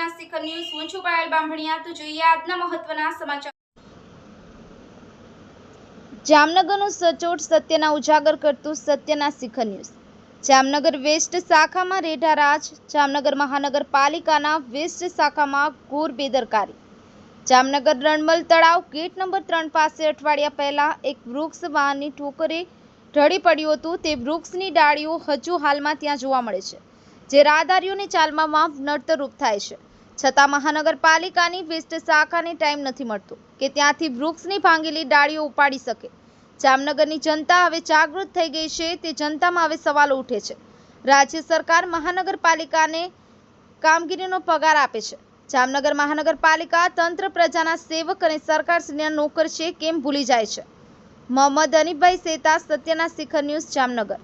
સત્યના શિખર ન્યૂઝ હું છું પાયલ બામણિયા। તો જોઈએ આજના મહત્વના સમાચાર। જામનગરનું સચોટ સત્યના ઉજાગર કરતું સત્યના શિખર ન્યૂઝ। જામનગર વેસ્ટ શાખામાં રેઢા રાજ। જામનગર મહાનગરપાલિકાના વેસ્ટ શાખામાં ઘોર બેદરકારી। જામનગર રણમલ તળાવ ગેટ નંબર 3 પાસે અઠવાડિયા પહેલા એક વૃક્ષ વાહનની ઠોકરે ઢળી પડ્યું હતું। તે વૃક્ષની ડાળીઓ હજુ હાલમાં ત્યાં જોવા મળે છે, જે રાહદારીઓની ચાલવામાં નડતરરૂપ થાય છે। છતાં મહાનગરપાલિકાની વેસ્ટ શાખાને ટાઈમ નથી મળતો કે ત્યાંથી વૃક્ષની ભાંગેલી ડાળીઓ ઉપાડી શકે। જામનગરની જનતા હવે જાગૃત થઈ ગઈ છે। તે જનતામાં હવે સવાલો ઉઠે છે। રાજ્ય સરકાર મહાનગરપાલિકાને કામગીરીનો પગાર આપે છે। જામનગર મહાનગરપાલિકા તંત્ર પ્રજાના સેવક અને સરકારશ્રીના નોકર છે કેમ ભૂલી જાય છે? મોહમ્મદ હનીફભાઈ સેતા, સત્યના શિખર ન્યૂઝ, જામનગર।